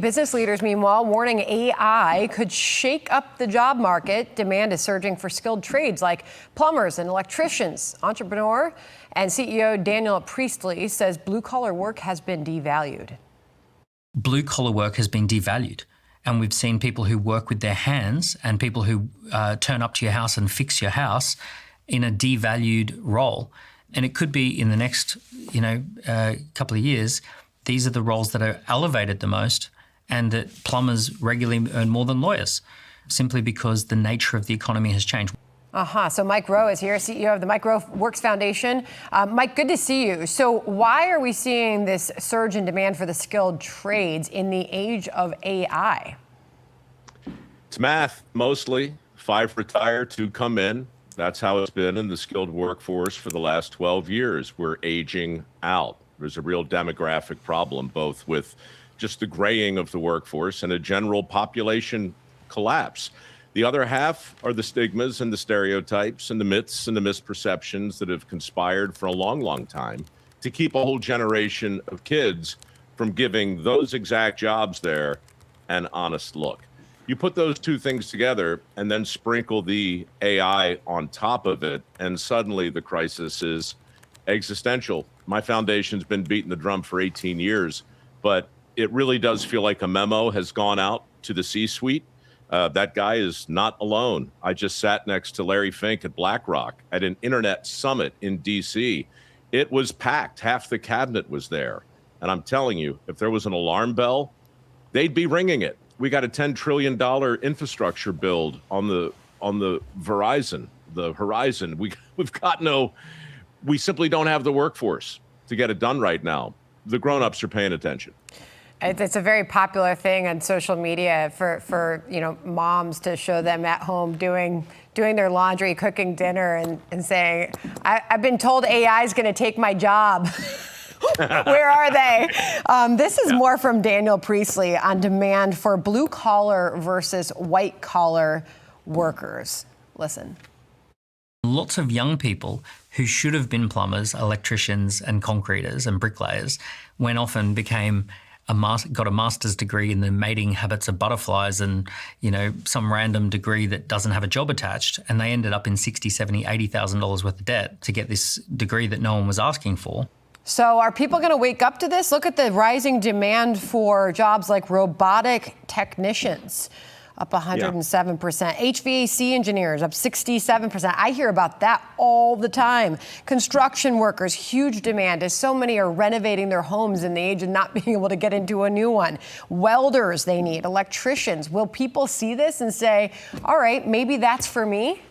Business leaders, meanwhile, warning AI could shake up the job market. Demand is surging for skilled trades like plumbers and electricians. Entrepreneur and CEO Daniel Priestley says blue-collar work has been devalued. Blue-collar work has been devalued. And we've seen people who work with their hands and people who turn up to your house and fix your house in a devalued role. And it could be in the next, couple of years, these are the roles that are elevated the most, and that plumbers regularly earn more than lawyers, simply because the nature of the economy has changed. So Mike Rowe is here, CEO of the mikeroweWORKS Foundation. Mike, good to see you. So why are we seeing this surge in demand for the skilled trades in the age of AI? It's math, mostly. 5 retire, 2 come in. That's how it's been in the skilled workforce for the last 12 years. We're aging out. There's a real demographic problem, both with just the graying of the workforce and a general population collapse. The other half are the stigmas and the stereotypes and the myths and the misperceptions that have conspired for a long, long time to keep a whole generation of kids from giving those exact jobs there an honest look. You put those two things together and then sprinkle the AI on top of it, and suddenly the crisis is existential. My foundation's been beating the drum for 18 years, but it really does feel like a memo has gone out to the C-suite. That guy is not alone. I just sat next to Larry Fink at BlackRock at an internet summit in DC. It was packed. Half the cabinet was there. And I'm telling you, if there was an alarm bell, they'd be ringing it. We got a $10 trillion infrastructure build on the horizon. We simply don't have the workforce to get it done right now. The grown-ups are paying attention. It's a very popular thing on social media for moms to show them at home doing their laundry, cooking dinner, and saying, I've been told AI is going to take my job. Where are they? This is more from Daniel Priestley on demand for blue-collar versus white-collar workers. Listen. Lots of young people who should have been plumbers, electricians, and concreters and bricklayers went off and got a master's degree in the mating habits of butterflies and, some random degree that doesn't have a job attached. And they ended up in $60,000, $70,000, $80,000 worth of debt to get this degree that no one was asking for. So are people going to wake up to this? Look at the rising demand for jobs like robotic technicians, up 107%. HVAC engineers, up 67%. I hear about that all the time. Construction workers, huge demand as so many are renovating their homes in the age of not being able to get into a new one. Welders they need, electricians. Will people see this and say, all right, maybe that's for me?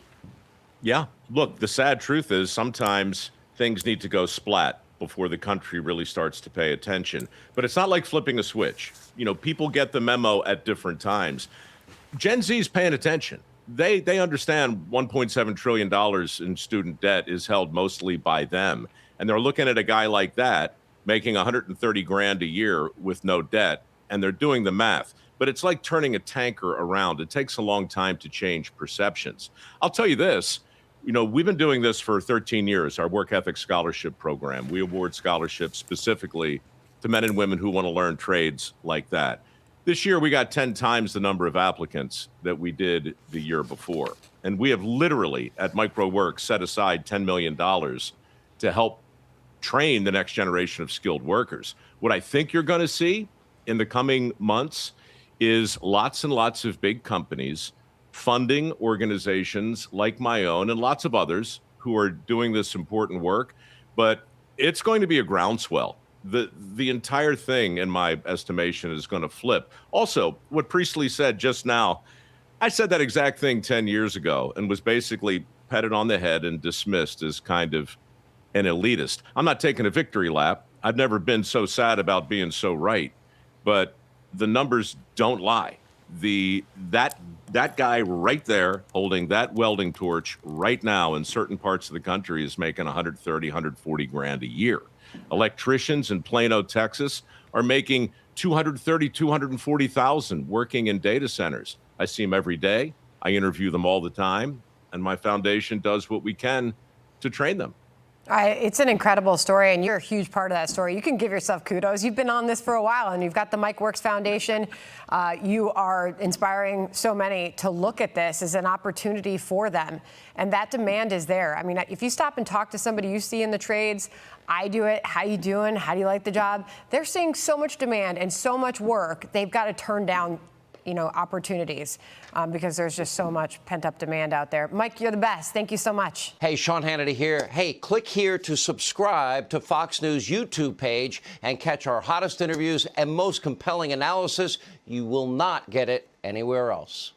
Yeah. Look, the sad truth is sometimes things need to go splat before the country really starts to pay attention. But it's not like flipping a switch. People get the memo at different times. Gen Z is paying attention. They understand $1.7 trillion in student debt is held mostly by them. And they're looking at a guy like that making $130,000 a year with no debt, and they're doing the math. But it's like turning a tanker around. It takes a long time to change perceptions. I'll tell you this, we've been doing this for 13 years, our work ethic scholarship program. We award scholarships specifically to men and women who want to learn trades like that. This year, we got 10 times the number of applicants that we did the year before. And we have literally, at mikeroweWORKS, set aside $10 million to help train the next generation of skilled workers. What I think you're going to see in the coming months is lots and lots of big companies funding organizations like my own and lots of others who are doing this important work. But it's going to be a groundswell. The entire thing, in my estimation, is going to flip. Also, what Priestley said just now, I said that exact thing 10 years ago and was basically patted on the head and dismissed as kind of an elitist. I'm not taking a victory lap. I've never been so sad about being so right. But the numbers don't lie. That guy right there holding that welding torch right now in certain parts of the country is making $130,000, $140,000 a year. Electricians in Plano, Texas are making $230,000, $240,000 working in data centers. I see them every day. I interview them all the time, and my foundation does what we can to train them. It's an incredible story, and you're a huge part of that story. You can give yourself kudos. You've been on this for a while, and you've got the MikeWORKS Foundation. You are inspiring so many to look at this as an opportunity for them, and that demand is there. I mean, if you stop and talk to somebody you see in the trades, I do it, how you doing, how do you like the job? They're seeing so much demand and so much work, they've got to turn down opportunities because there's just so much pent-up demand out there. Mike, you're the best. Thank you so much. Hey, Sean Hannity here. Hey, click here to subscribe to Fox News YouTube page and catch our hottest interviews and most compelling analysis. You will not get it anywhere else.